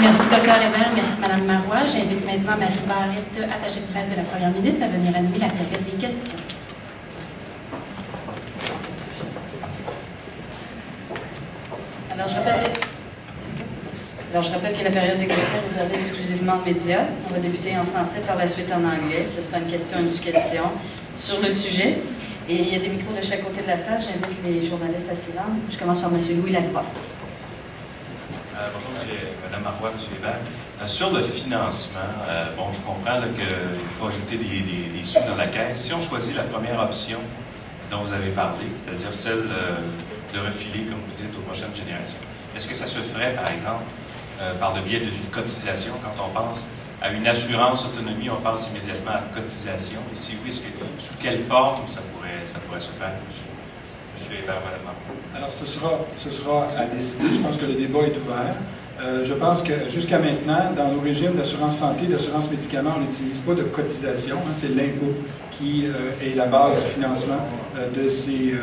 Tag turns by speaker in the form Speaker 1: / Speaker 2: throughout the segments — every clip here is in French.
Speaker 1: Merci, Dr. Hébert. Merci, Mme Marois. J'invite maintenant Marie Barrette, attachée de presse de la Première ministre, à venir animer la période des questions. Alors, je rappelle que la période des questions est réservée exclusivement aux médias. On va débuter en français, par la suite en anglais. Ce sera une question et une sous-question sur le sujet. Et il y a des micros de chaque côté de la salle. J'invite les journalistes à s'y rendre. Je commence par M. Louis Lacroix.
Speaker 2: Bonjour, Mme Marois, M. Hébert. Sur le financement, bon, je comprends qu'il faut ajouter des sous dans la caisse. Si on choisit la première option dont vous avez parlé, c'est-à-dire celle de refiler, comme vous dites, aux prochaines générations, est-ce que ça se ferait, par exemple, par le biais d'une cotisation? Quand on pense à une assurance autonomie, on pense immédiatement à cotisation. Et si oui, sous quelle forme ça pourrait se faire, M. Hébert, Mme Marois?
Speaker 3: Alors, ce sera à décider. Je pense que le débat est ouvert. Je pense que jusqu'à maintenant, dans nos régimes d'assurance santé, d'assurance médicaments, on n'utilise pas de cotisation. Hein, c'est l'impôt qui est la base du financement de ces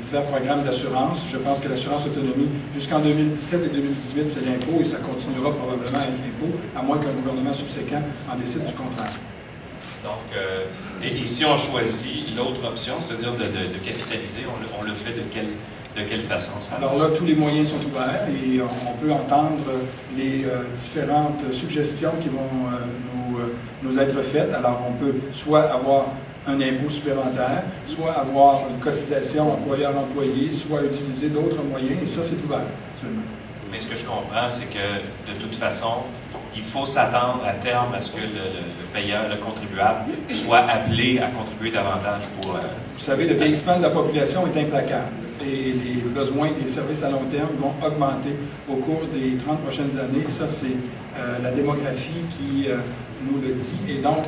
Speaker 3: divers programmes d'assurance. Je pense que l'assurance autonomie, jusqu'en 2017 et 2018, c'est l'impôt et ça continuera probablement à être l'impôt, à moins qu'un gouvernement subséquent en décide du contraire.
Speaker 2: Donc, et si on choisit l'autre option, c'est-à-dire de capitaliser, on le fait de quelle façon?
Speaker 3: Alors là, tous les moyens sont ouverts et on peut entendre les différentes suggestions qui vont nous être faites. Alors, on peut soit avoir un impôt supplémentaire, soit avoir une cotisation employeur-employé, soit utiliser d'autres moyens, et ça, c'est ouvert, actuellement.
Speaker 2: Mais ce que je comprends, c'est que, de toute façon, il faut s'attendre à terme à ce que le payeur, le contribuable, soit appelé à contribuer davantage pour...
Speaker 3: Vous savez, le vieillissement de la population est implacable et les besoins des services à long terme vont augmenter au cours des 30 prochaines années. Ça, c'est la démographie qui nous le dit. Et donc,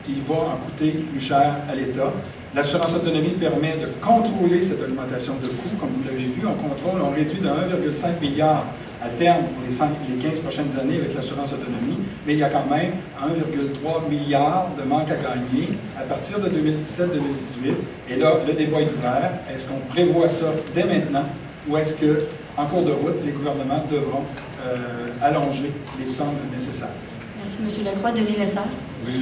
Speaker 3: il va en coûter plus cher à l'État. L'assurance autonomie permet de contrôler cette augmentation de coûts. Comme vous l'avez vu, on réduit de 1,5 milliard à terme pour les 15 prochaines années avec l'assurance autonomie, mais il y a quand même 1,3 milliard de manque à gagner à partir de 2017-2018. Et là, le débat est ouvert. Est-ce qu'on prévoit ça dès maintenant ou est-ce qu'en cours de route, les gouvernements devront allonger les sommes nécessaires?
Speaker 1: Merci, M. Lacroix. Denis Lessard.
Speaker 4: Oui,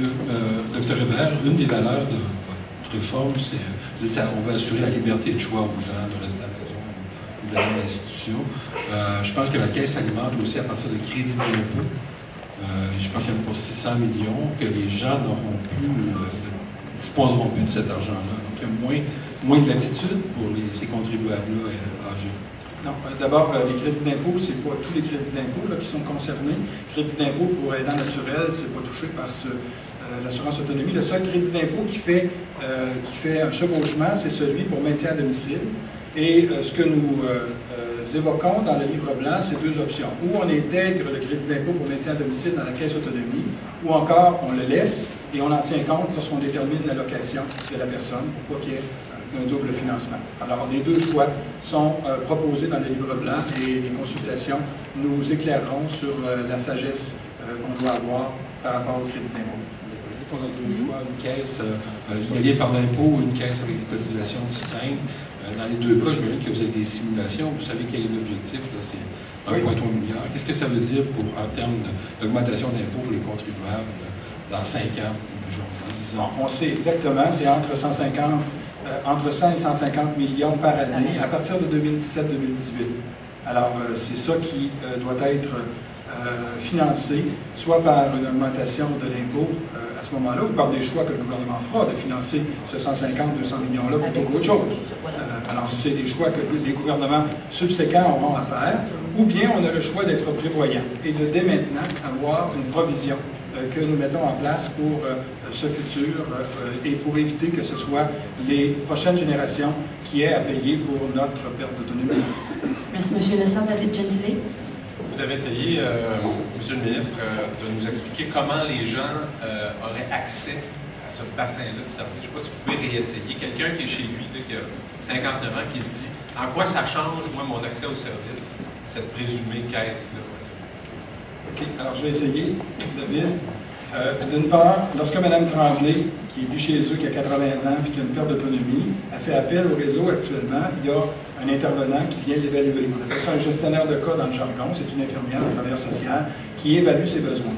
Speaker 4: Dr. Hébert, une des valeurs de votre réforme, c'est on va assurer la liberté de choix aux gens de rester à la maison ou d'aller à l'institution. Je pense que la Caisse alimente aussi à partir de crédits d'impôt. Je pense qu'il y en a pour 600 millions, que les gens n'auront plus, ne disposeront plus de cet argent-là. Donc, il y a moins de latitude pour ces contribuables-là âgés.
Speaker 3: Non, d'abord, les crédits d'impôt, ce n'est pas tous les crédits d'impôt qui sont concernés. Crédit d'impôt pour aidants naturels, ce n'est pas touché par l'assurance autonomie. Le seul crédit d'impôt qui fait un chevauchement, c'est celui pour maintien à domicile. Et ce que nous évoquons dans le livre blanc, c'est deux options. Ou on intègre le crédit d'impôt pour maintien à domicile dans la caisse autonomie, ou encore on le laisse et on en tient compte lorsqu'on détermine l'allocation de la personne pour pas qu'il y ait un double financement. Alors, les deux choix sont proposés dans le livre blanc et les consultations nous éclaireront sur la sagesse qu'on doit avoir par rapport au crédit d'impôt.
Speaker 4: On a deux choix, une caisse liée par l'impôt ou une caisse avec des cotisations distinctes. Dans les deux cas, je me dis que vous avez des simulations. Vous savez quel est l'objectif, c'est 1,3 milliard. Qu'est-ce que ça veut dire en termes d'augmentation d'impôts pour les contribuables dans 5 ans, disons?
Speaker 3: On sait exactement, c'est entre 100 et 150 millions par année à partir de 2017-2018. Alors, c'est ça qui doit être financé, soit par une augmentation de l'impôt à ce moment-là, ou par des choix que le gouvernement fera de financer ce 150-200 millions-là plutôt qu'autre chose. Alors, c'est des choix que les gouvernements subséquents auront à faire, ou bien on a le choix d'être prévoyant et de dès maintenant avoir une provision que nous mettons en place pour ce futur et pour éviter que ce soit les prochaines générations qui aient à payer pour notre perte d'autonomie.
Speaker 1: Merci, M. Lessard. David Gentile.
Speaker 5: Vous avez essayé, Monsieur le ministre, de nous expliquer comment les gens auraient accès à ce bassin-là de service. Je ne sais pas si vous pouvez réessayer. Quelqu'un qui est chez lui, là, qui a 59 ans, qui se dit « En quoi ça change, moi, mon accès au service, cette présumée caisse-là? »
Speaker 3: OK. Alors, je vais essayer, David. D'une part, lorsque Mme Tremblay, qui est venue chez eux, qui a 80 ans, puis qui a une perte d'autonomie, a fait appel au réseau actuellement, il y a un intervenant qui vient l'évaluer. On appelle ça un gestionnaire de cas dans le jargon. C'est une infirmière, un travailleur social, qui évalue ses besoins.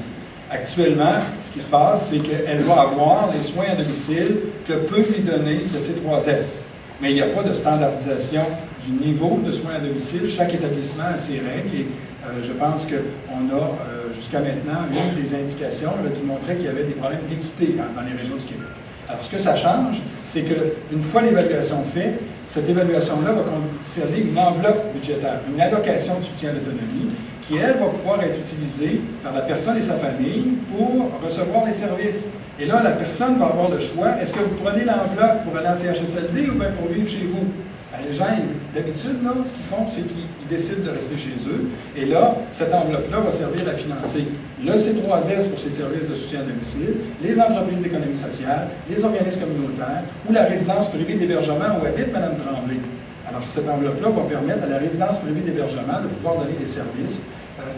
Speaker 3: Actuellement, ce qui se passe, c'est qu'elle va avoir les soins à domicile que peut lui donner le C3S. Mais il n'y a pas de standardisation du niveau de soins à domicile. Chaque établissement a ses règles et je pense qu'on a jusqu'à maintenant eu des indications qui montraient qu'il y avait des problèmes d'équité dans les régions du Québec. Alors, ce que ça change, c'est qu'une fois l'évaluation faite, cette évaluation-là va conditionner une enveloppe budgétaire, une allocation de soutien à l'autonomie, qui, elle, va pouvoir être utilisée par la personne et sa famille pour recevoir les services. Et là, la personne va avoir le choix. Est-ce que vous prenez l'enveloppe pour aller en CHSLD ou bien pour vivre chez vous? Les gens, d'habitude, ce qu'ils font, c'est qu'ils décident de rester chez eux. Et là, cette enveloppe-là va servir à financer le C3S pour ses services de soutien à domicile, les entreprises d'économie sociale, les organismes communautaires ou la résidence privée d'hébergement où habite Mme Tremblay. Alors, cette enveloppe-là va permettre à la résidence privée d'hébergement de pouvoir donner des services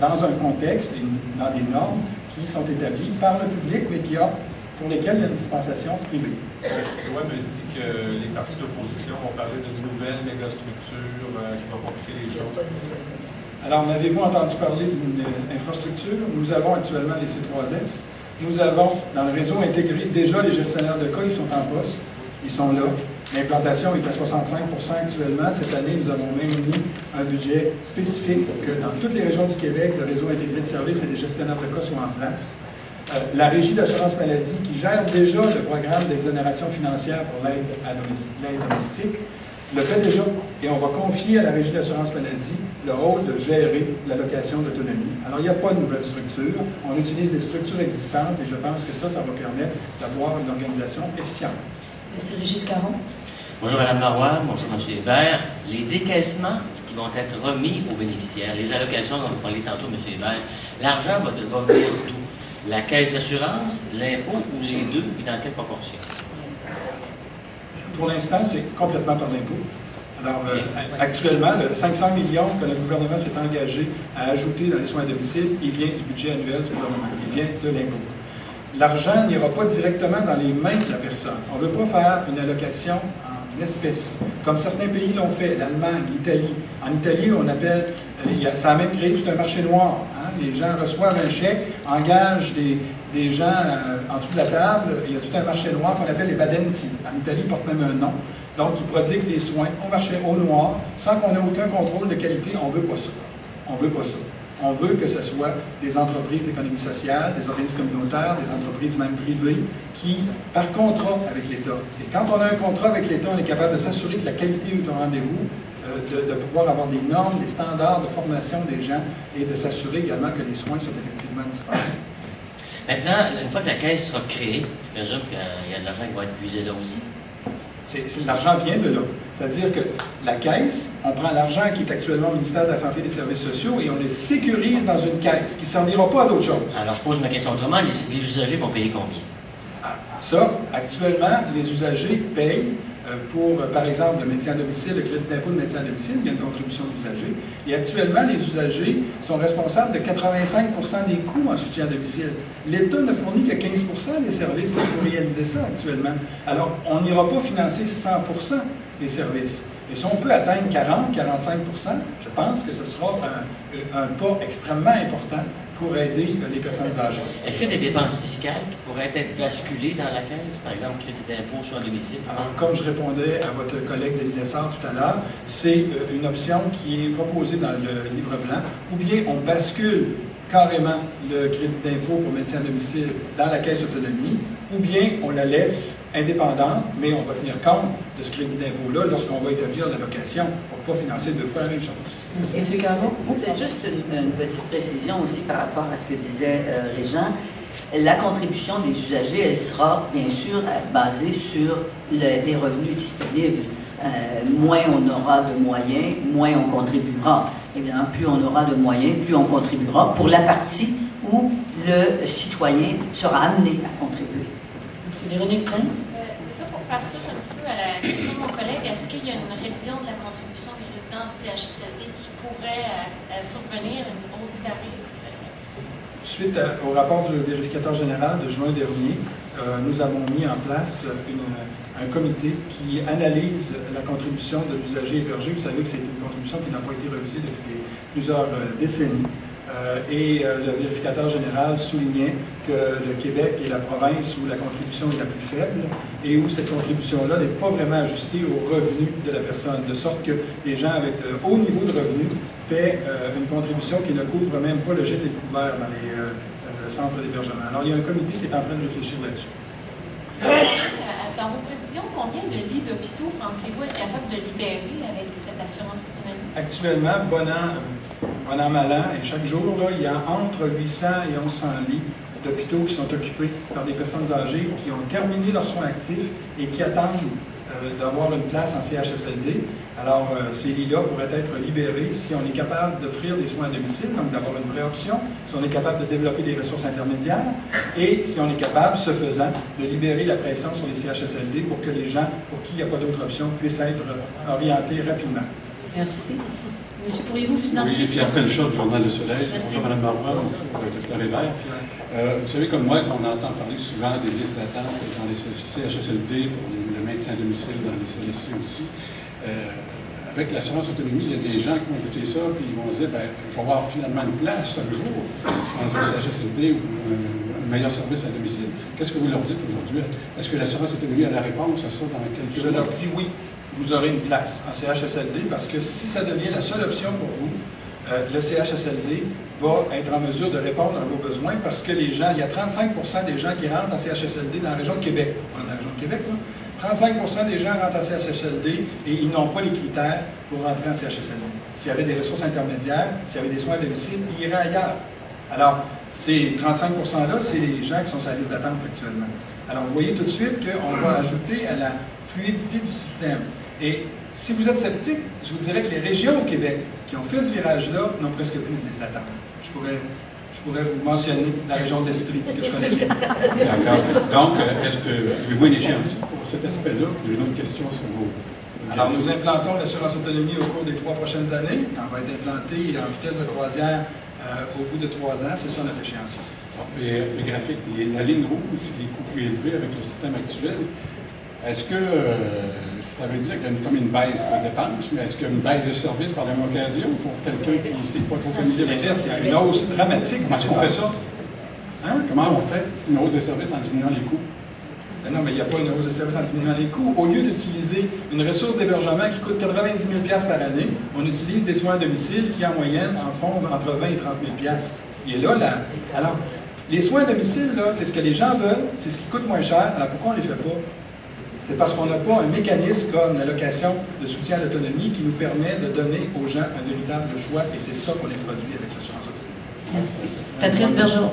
Speaker 3: dans un contexte et dans des normes qui sont établies par le public, mais pour lesquelles il y a une dispensation privée.
Speaker 5: La petite loi me dit que les partis d'opposition vont parler de nouvelles mégastructures, je ne vais pas compliquer les choses.
Speaker 3: Alors, avez-vous entendu parler d'une infrastructure? Nous avons actuellement les C3S. Nous avons, dans le réseau intégré, déjà les gestionnaires de cas, ils sont en poste, ils sont là. L'implantation est à 65% actuellement. Cette année, nous avons même mis un budget spécifique pour que dans toutes les régions du Québec, le réseau intégré de services et les gestionnaires de cas soient en place. La Régie d'assurance maladie, qui gère déjà le programme d'exonération financière pour l'aide domestique, le fait déjà. Et on va confier à la Régie d'assurance maladie le rôle de gérer l'allocation d'autonomie. Alors, il n'y a pas de nouvelle structure. On utilise des structures existantes et je pense que ça va permettre d'avoir une organisation efficiente.
Speaker 1: Merci, Régis Caron.
Speaker 6: Bonjour Mme Marois, bonjour M. Hébert. Les décaissements qui vont être remis aux bénéficiaires, les allocations dont vous parliez tantôt, M. Hébert, l'argent va venir d'où? La caisse d'assurance, l'impôt ou les deux, et dans quelle proportion?
Speaker 3: Pour l'instant, c'est complètement par l'impôt. Alors, actuellement, le 500 millions que le gouvernement s'est engagé à ajouter dans les soins à domicile, il vient du budget annuel du gouvernement, il vient de l'impôt. L'argent n'ira pas directement dans les mains de la personne. On ne veut pas faire une allocation en espèces, comme certains pays l'ont fait, l'Allemagne, l'Italie. En Italie, on appelle, ça a même créé tout un marché noir. Les gens reçoivent un chèque, engagent des gens en dessous de la table. Il y a tout un marché noir qu'on appelle les badenti. En Italie, ils portent même un nom. Donc, ils prodiguent des soins au marché au noir, sans qu'on ait aucun contrôle de qualité. On ne veut pas ça. On ne veut pas ça. On veut que ce soit des entreprises d'économie sociale, des organismes communautaires, des entreprises même privées, qui, par contrat avec l'État. Et quand on a un contrat avec l'État, on est capable de s'assurer que la qualité est au rendez-vous, de pouvoir avoir des normes, des standards de formation des gens et de s'assurer également que les soins sont effectivement dispensés.
Speaker 6: Maintenant, une fois que la caisse sera créée, je présume qu'il y a de l'argent qui va être puisé là aussi.
Speaker 3: L'argent vient de là. C'est-à-dire que la caisse, on prend l'argent qui est actuellement au ministère de la Santé et des Services sociaux et on le sécurise dans une caisse qui ne servira pas à d'autres choses.
Speaker 6: Alors, je pose ma question autrement. Les usagers vont payer combien?
Speaker 3: Ça, actuellement, les usagers payent pour, par exemple, le maintien à domicile, le crédit d'impôt de maintien à domicile, il y a une contribution d'usagers. Et actuellement, les usagers sont responsables de 85% des coûts en soutien à domicile. L'État ne fournit que 15% des services. Il faut réaliser ça actuellement. Alors, on n'ira pas financer 100% des services. Et si on peut atteindre 40-45%, je pense que ce sera un pas extrêmement important pour aider les personnes âgées.
Speaker 6: Est-ce qu'il y a des dépenses fiscales qui pourraient être basculées dans la caisse, par exemple, crédit d'impôt sur un domicile?
Speaker 3: Alors, comme je répondais à votre collègue Denis Lessard tout à l'heure, c'est une option qui est proposée dans le livre blanc, ou bien on bascule carrément le crédit d'impôt pour maintien à domicile dans la caisse autonomie, ou bien on la laisse indépendante, mais on va tenir compte de ce crédit d'impôt-là lorsqu'on va établir l'allocation pour ne pas financer deux fois la même chose.
Speaker 1: M. Caron?
Speaker 7: Juste une petite précision aussi par rapport à ce que disait Régent. La contribution des usagers, elle sera bien sûr basée sur les revenus disponibles. Moins on aura de moyens, moins on contribuera. Évidemment, plus on aura de moyens, plus on contribuera pour la partie où le citoyen sera amené à contribuer.
Speaker 1: C'est Véronique Prince.
Speaker 8: C'est ça, pour faire suite un petit peu à la question de mon collègue, est-ce qu'il y a une révision de la contribution des résidents en CHSLD qui pourrait survenir, une hausse des tarifs?
Speaker 3: Suite au rapport du vérificateur général de juin dernier, nous avons mis en place un comité qui analyse la contribution de l'usager hébergé. Vous savez que c'est une contribution qui n'a pas été revisée depuis plusieurs décennies. Et le vérificateur général soulignait que le Québec est la province où la contribution est la plus faible et où cette contribution-là n'est pas vraiment ajustée aux revenus de la personne, de sorte que les gens avec de hauts niveaux de revenus paient une contribution qui ne couvre même pas le gîte et le couvert dans les centres d'hébergement. Alors, il y a un comité qui est en train de réfléchir là-dessus.
Speaker 8: Dans vos prévisions, combien de lits d'hôpitaux pensez-vous être capable de libérer avec cette assurance autonomie?
Speaker 3: Actuellement, bon an, mal an, et chaque jour, là, il y a entre 800 et 1100 lits d'hôpitaux qui sont occupés par des personnes âgées qui ont terminé leurs soins actifs et qui attendent d'avoir une place en CHSLD. Alors, ces lits-là pourraient être libérés si on est capable d'offrir des soins à domicile, donc d'avoir une vraie option, si on est capable de développer des ressources intermédiaires et si on est capable, ce faisant, de libérer la pression sur les CHSLD pour que les gens pour qui il n'y a pas d'autre option puissent être orientés rapidement.
Speaker 1: Merci. Monsieur, pourriez-vous vous identifier?
Speaker 9: Oui, Pierre Pelchot du Journal Le Soleil.
Speaker 1: Merci.
Speaker 9: Bonjour Mme Marois, bonjour Dr. Hébert. Vous savez comme moi qu'on entend parler souvent des listes d'attente dans les CHSLD pour le maintien à domicile dans les CLSC aussi. Avec l'assurance autonomie, il y a des gens qui vont écouter ça et ils vont se dire, je vais avoir finalement une place un jour dans un CHSLD ou un meilleur service à domicile. Qu'est-ce que vous leur dites aujourd'hui? Est-ce que l'assurance autonomie a la réponse à ça dans quelques jours?
Speaker 3: Je leur dis oui. Vous aurez une place en CHSLD parce que si ça devient la seule option pour vous, le CHSLD va être en mesure de répondre à vos besoins parce que les gens, il y a 35 des gens qui rentrent en CHSLD dans la région de Québec. On est dans la région de Québec, là. 35 des gens rentrent en CHSLD et ils n'ont pas les critères pour rentrer en CHSLD. S'il y avait des ressources intermédiaires, s'il y avait des soins à domicile, ils iraient ailleurs. Alors, ces 35 %-là, c'est les gens qui sont sur la liste d'attente actuellement. Alors, vous voyez tout de suite qu'on va ajouter à la fluidité du système. Et si vous êtes sceptique, je vous dirais que les régions au Québec qui ont fait ce virage-là n'ont presque plus de liste d'attente. Je pourrais vous mentionner la région d'Estrie, que je connais bien.
Speaker 9: D'accord. Donc, est-ce que avez-vous une échéance pour cet aspect-là? J'ai une autre question sur vos...
Speaker 3: Alors, nous implantons l'assurance autonomie au cours des 3 prochaines années. On va être implanté en vitesse de croisière au bout de 3 ans. C'est ça notre échéancier.
Speaker 9: Les graphiques, la ligne rouge, c'est les coûts plus élevés avec le système actuel. Est-ce que ça veut dire qu'il y a comme une baisse de dépenses, mais est-ce qu'il y a une baisse de service par la même occasion pour quelqu'un qui ne sait pas trop familier avec ça?
Speaker 3: Il y a une hausse dramatique.
Speaker 9: Comment est-ce qu'on fait ça? Hein? Comment on fait une hausse de service en diminuant les coûts?
Speaker 3: Mais non, mais il n'y a pas une hausse de service en diminuant les coûts. Au lieu d'utiliser une ressource d'hébergement qui coûte 90 000 $ par année, on utilise des soins à domicile qui, en moyenne, en font entre 20 et 30 000 $. Et là, alors, les soins à domicile, là, c'est ce que les gens veulent, c'est ce qui coûte moins cher. Alors, pourquoi on ne les fait pas? C'est parce qu'on n'a pas un mécanisme comme l'allocation de soutien à l'autonomie qui nous permet de donner aux gens un véritable choix, et c'est ça qu'on est produit avec l'assurance autonomie.
Speaker 1: Merci. Patrice Bergeron.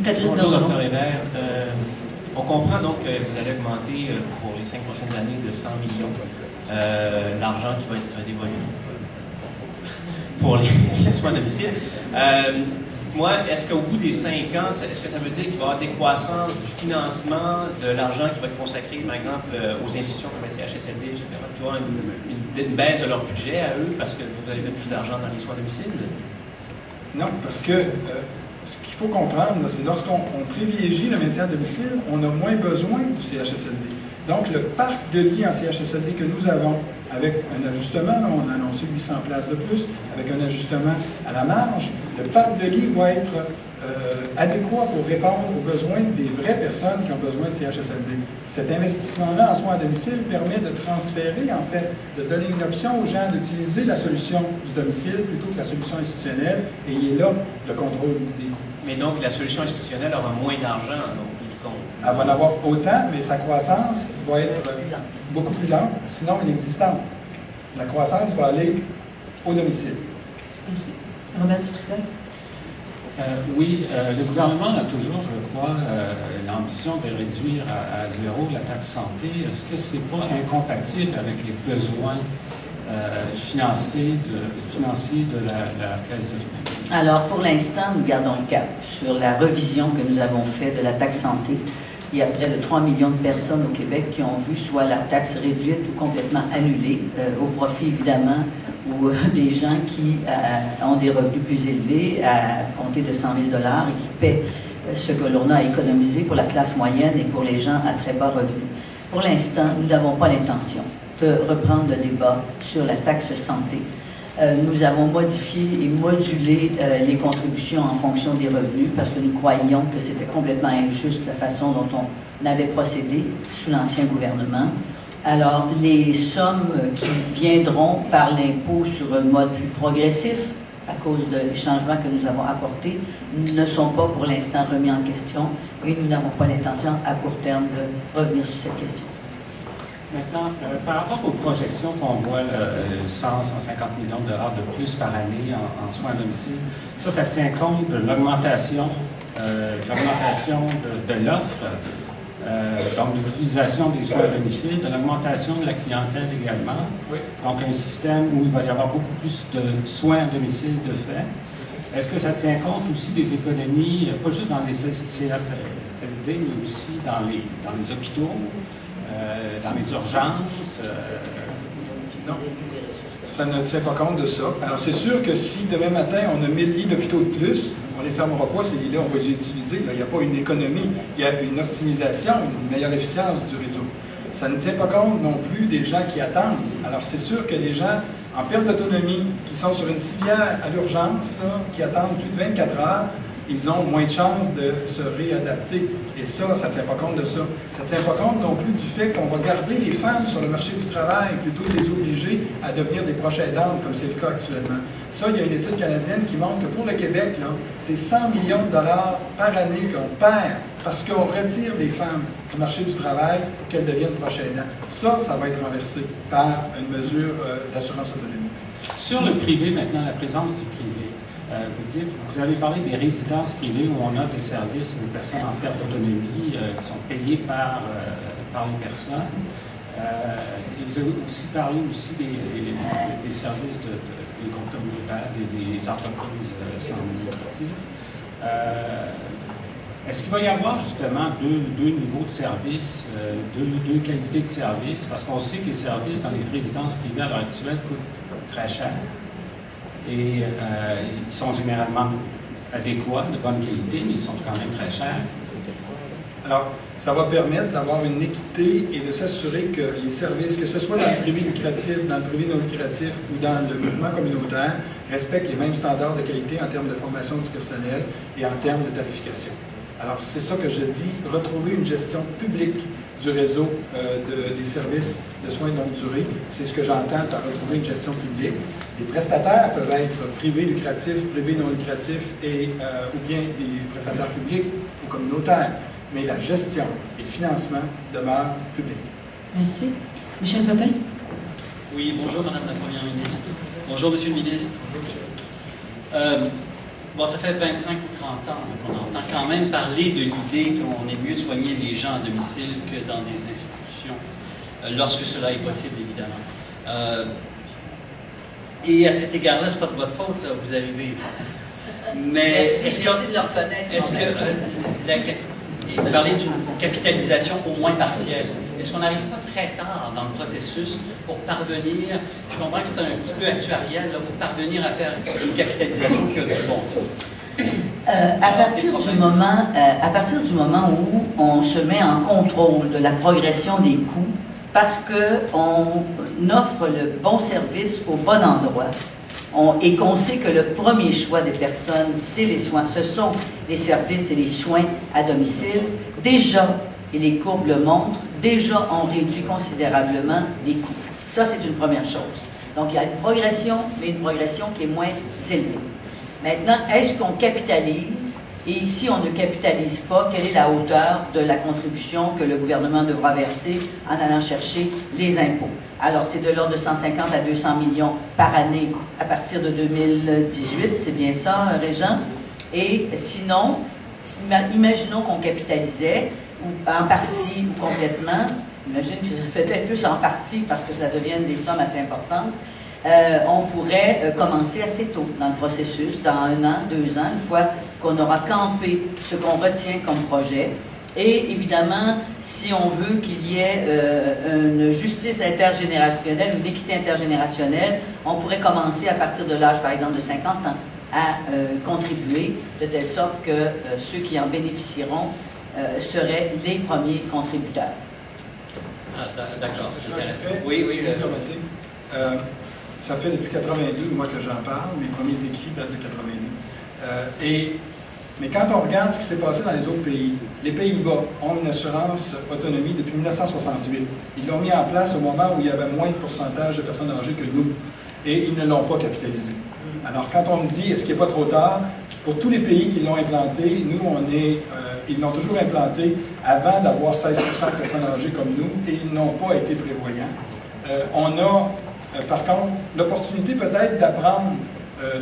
Speaker 1: Patrice
Speaker 10: Bonjour,
Speaker 1: Bergeron.
Speaker 10: Dr. Hébert. On comprend donc que vous allez augmenter pour les 5 prochaines années de 100 millions l'argent qui va être dévolu pour les soins à domicile. Dites-moi, est-ce qu'au bout des 5 ans, est-ce que ça veut dire qu'il va y avoir des croissances du financement de l'argent qui va être consacré, par exemple, aux institutions comme le CHSLD, etc.? Est-ce qu'il va y avoir une baisse de leur budget à eux parce que vous allez mettre plus d'argent dans les soins à domicile?
Speaker 3: Non, parce que ce qu'il faut comprendre, c'est lorsqu'on privilégie le maintien à domicile, on a moins besoin du CHSLD. Donc, le parc de lits en CHSLD que nous avons, avec un ajustement, on a annoncé 800 places de plus, avec un ajustement à la marge, le parc de lits va être adéquat pour répondre aux besoins des vraies personnes qui ont besoin de CHSLD. Cet investissement-là en soins à domicile permet de transférer, en fait, de donner une option aux gens d'utiliser la solution du domicile plutôt que la solution institutionnelle, et il est là le contrôle des coûts.
Speaker 10: Mais donc, la solution institutionnelle aura moins d'argent, donc, qui compte.
Speaker 3: Elle va en avoir autant, mais sa croissance va être beaucoup plus lente, sinon inexistante. La croissance va aller au domicile.
Speaker 1: Merci. Robert Dutrisac.
Speaker 11: Oui, le gouvernement a toujours, je crois, l'ambition de réduire à zéro la taxe santé. Est-ce que ce n'est pas incompatible avec les besoins financiers de la Caisse de...
Speaker 7: Alors, pour l'instant, nous gardons le cap sur la revision que nous avons faite de la taxe santé. Il y a près de 3 millions de personnes au Québec qui ont vu soit la taxe réduite ou complètement annulée, au profit évidemment ou des gens qui ont des revenus plus élevés, à compter de 100 000 $ et qui paient ce que l'on a économisé pour la classe moyenne et pour les gens à très bas revenus. pour l'instant, nous n'avons pas l'intention de reprendre le débat sur la taxe santé. Nous avons modifié et modulé les contributions en fonction des revenus parce que nous croyions que c'était complètement injuste la façon dont on avait procédé sous l'ancien gouvernement. Alors, les sommes qui viendront par l'impôt sur un mode plus progressif, à cause des changements que nous avons apportés, ne sont pas pour l'instant remis en question et nous n'avons pas l'intention à court terme de revenir sur cette question.
Speaker 11: Maintenant, par rapport aux projections qu'on voit, 100-150 millions de dollars de plus par année en soins à domicile, ça tient compte de l'augmentation de l'offre, donc de l'utilisation des soins à domicile, de l'augmentation de la clientèle également. Oui. Donc un système où il va y avoir beaucoup plus de soins à domicile de fait. Est-ce que ça tient compte aussi des économies, pas juste dans les CHSLD, mais aussi dans les hôpitaux? Dans les urgences?
Speaker 3: Non, ça ne tient pas compte de ça. Alors, c'est sûr que si demain matin, on a 1000 lits d'hôpitaux de plus, on ne les fermera pas, ces lits-là, on va les utiliser. Là, il n'y a pas une économie, il y a une optimisation, une meilleure efficience du réseau. Ça ne tient pas compte non plus des gens qui attendent. Alors, c'est sûr que des gens en perte d'autonomie, qui sont sur une civière à l'urgence, qui attendent plus de 24 heures, ils ont moins de chances de se réadapter. Et ça ne tient pas compte de ça. Ça ne tient pas compte non plus du fait qu'on va garder les femmes sur le marché du travail plutôt que les obliger à devenir des proches aidantes, comme c'est le cas actuellement. Ça, il y a une étude canadienne qui montre que pour le Québec, c'est 100 millions de dollars par année qu'on perd parce qu'on retire des femmes du marché du travail pour qu'elles deviennent proches aidantes. Ça va être renversé par une mesure d'assurance autonomie.
Speaker 11: Sur le privé, maintenant, la présence du privé. Vous avez parlé des résidences privées où on a des services aux personnes en perte d'autonomie qui sont payées par les personnes. Et vous avez aussi parlé des services des groupes communautaires et des entreprises sans but lucratif. Est-ce qu'il va y avoir justement deux niveaux de services, deux qualités de services? Parce qu'on sait que les services dans les résidences privées à l'heure actuelle coûtent très cher. Et ils sont généralement adéquats, de bonne qualité, mais ils sont quand même très chers.
Speaker 3: Alors, ça va permettre d'avoir une équité et de s'assurer que les services, que ce soit dans le privé lucratif, dans le privé non lucratif ou dans le mouvement communautaire, respectent les mêmes standards de qualité en termes de formation du personnel et en termes de tarification. Alors, c'est ça que je dis, retrouver une gestion publique du réseau des services de soins de longue durée. C'est ce que j'entends par retrouver une gestion publique. Les prestataires peuvent être privés lucratifs, privés non lucratifs ou bien des prestataires publics ou communautaires. Mais la gestion et le financement demeurent publics.
Speaker 1: Merci. Michel Pepin?
Speaker 12: Oui, bonjour Madame la Première ministre. Bonjour Monsieur le ministre. Bon, ça fait 25 ou 30 ans qu'on entend quand même parler de l'idée qu'on est mieux de soigner les gens à domicile que dans des institutions, lorsque cela est possible, évidemment. Et à cet égard-là, ce n'est pas de votre faute, là, vous arrivez. Mais
Speaker 7: merci de le reconnaître.
Speaker 12: Est-ce que vous parlez d'une capitalisation au moins partielle? Est-ce qu'on n'arrive pas très tard dans le processus pour parvenir, je comprends que c'est un petit peu actuariel, là, pour parvenir à faire une capitalisation qui a du bon sens?
Speaker 7: À partir du moment où on se met en contrôle de la progression des coûts, parce qu'on offre le bon service au bon endroit, et qu'on sait que le premier choix des personnes, c'est les soins, ce sont les services et les soins à domicile, déjà, et les courbes le montrent, déjà on réduit considérablement les coûts. Ça, c'est une première chose. Donc, il y a une progression, mais une progression qui est moins élevée. Maintenant, est-ce qu'on capitalise? Et ici, on ne capitalise pas. Quelle est la hauteur de la contribution que le gouvernement devra verser en allant chercher les impôts? Alors, c'est de l'ordre de 150 à 200 millions par année à partir de 2018. C'est bien ça, Régent? Et sinon, imaginons qu'on capitalisait, ou en partie ou complètement. J'imagine que ça fait peut-être plus en partie parce que ça devienne des sommes assez importantes. On pourrait commencer assez tôt dans le processus, dans 1 an, 2 ans, une fois qu'on aura campé ce qu'on retient comme projet. Et évidemment, si on veut qu'il y ait une justice intergénérationnelle, une équité intergénérationnelle, on pourrait commencer à partir de l'âge, par exemple, de 50 ans à contribuer, de telle sorte que ceux qui en bénéficieront seraient les premiers contributeurs.
Speaker 12: D'accord.
Speaker 3: Oui, oui. Ça fait depuis 82, moi, que j'en parle. Mes premiers écrits datent de 82. Mais quand on regarde ce qui s'est passé dans les autres pays, les Pays-Bas ont une assurance autonomie depuis 1968. Ils l'ont mis en place au moment où il y avait moins de pourcentage de personnes âgées que nous. Et ils ne l'ont pas capitalisé. Alors, quand on me dit, est-ce qu'il n'est pas trop tard, pour tous les pays qui l'ont implanté, nous, ils l'ont toujours implanté avant d'avoir 16% de personnes âgées comme nous, et ils n'ont pas été prévoyants. On a, par contre, l'opportunité peut-être d'apprendre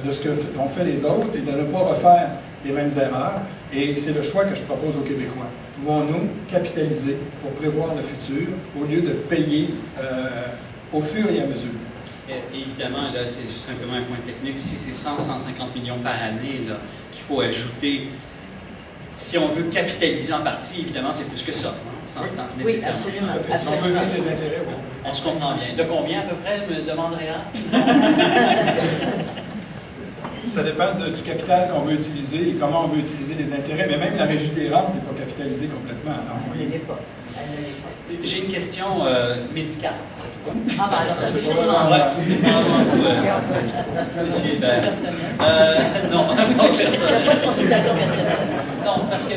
Speaker 3: de ce qu'ont fait les autres et de ne pas refaire les mêmes erreurs. Et c'est le choix que je propose aux Québécois. Pouvons-nous capitaliser pour prévoir le futur au lieu de payer au fur et à mesure?
Speaker 12: Évidemment, là, c'est simplement un point technique. Si c'est 100-150 millions par année qu'il faut ajouter, si on veut capitaliser en partie, évidemment, c'est plus que ça. Hein,
Speaker 7: oui, absolument.
Speaker 3: Si on veut vivre les intérêts, oui.
Speaker 12: On se comprend bien. De combien à peu près, me demanderait
Speaker 3: Ça dépend du capital qu'on veut utiliser et comment on veut utiliser les intérêts. Mais même la Régie des rentes n'est pas capitalisée complètement.
Speaker 7: Elle ne l'est pas.
Speaker 12: J'ai une question médicale.
Speaker 7: Ah, ben alors, ça, c'est sûr.
Speaker 12: Monsieur Hébert. Non,
Speaker 7: consultation personnelle.
Speaker 12: Non, parce que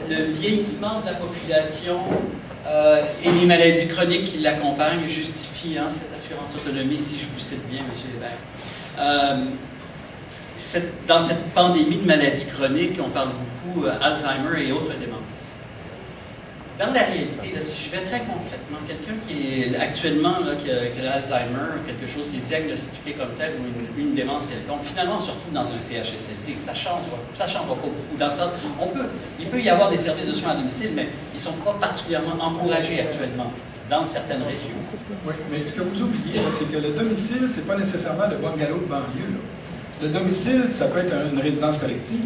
Speaker 12: le vieillissement de la population et les maladies chroniques qui l'accompagnent justifient cette assurance autonomie, si je vous cite bien, M. Hébert. Dans cette pandémie de maladies chroniques, on parle beaucoup Alzheimer et autres démences. Dans la réalité, là, si je vais très concrètement, quelqu'un qui est actuellement qui a l'Alzheimer, quelque chose qui est diagnostiqué comme tel ou une démence quelconque, finalement on se retrouve dans un CHSLD. Ça change pas beaucoup. Dans le sens, il peut y avoir des services de soins à domicile, mais ils ne sont pas particulièrement encouragés actuellement dans certaines régions.
Speaker 3: Oui, mais ce que vous oubliez, c'est que le domicile, ce n'est pas nécessairement le bungalow de banlieue. Là. Le domicile, ça peut être une résidence collective.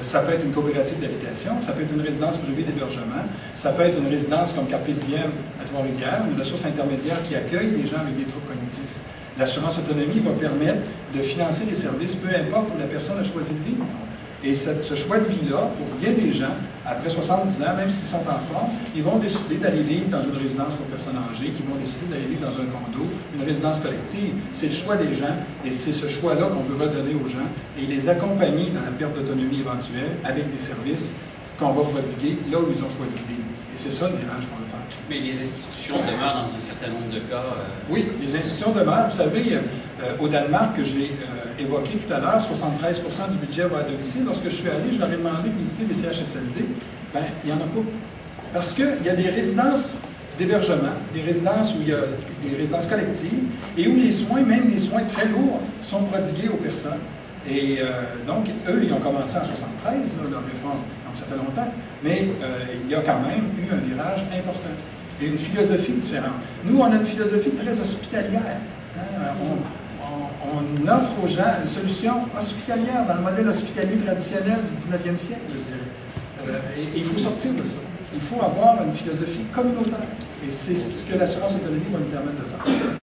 Speaker 3: Ça peut être une coopérative d'habitation, ça peut être une résidence privée d'hébergement, ça peut être une résidence comme Carpe Diem à Trois-Rivières, une ressource intermédiaire qui accueille des gens avec des troubles cognitifs. L'assurance autonomie va permettre de financer les services, peu importe où la personne a choisi de vivre. Et ce choix de vie-là, pour bien des gens, après 70 ans, même s'ils sont en forme, ils vont décider d'aller vivre dans une résidence pour personnes âgées, qui vont décider d'aller vivre dans un condo, une résidence collective. C'est le choix des gens, et c'est ce choix-là qu'on veut redonner aux gens, et les accompagner dans la perte d'autonomie éventuelle avec des services qu'on va prodiguer là où ils ont choisi de vivre. Et c'est ça le virage qu'on veut faire.
Speaker 12: Mais les institutions demeurent dans un certain nombre de cas.
Speaker 3: Oui, les institutions demeurent. Vous savez, au Danemark, que j'ai évoqué tout à l'heure, 73% du budget va à domicile. Lorsque je suis allé, je leur ai demandé de visiter les CHSLD. Bien, il n'y en a pas. Parce qu'il y a des résidences d'hébergement, des résidences où il y a des résidences collectives, et où les soins, même les soins très lourds, sont prodigués aux personnes. Et donc, eux, ils ont commencé en 73, leur réforme. Donc, ça fait longtemps. Mais il y a quand même eu un virage important. Et une philosophie différente. Nous, on a une philosophie très hospitalière. Hein? On offre aux gens une solution hospitalière dans le modèle hospitalier traditionnel du 19e siècle, je dirais. Et il faut sortir de ça. Il faut avoir une philosophie communautaire. Et c'est ce que l'assurance autonomie va nous permettre de faire.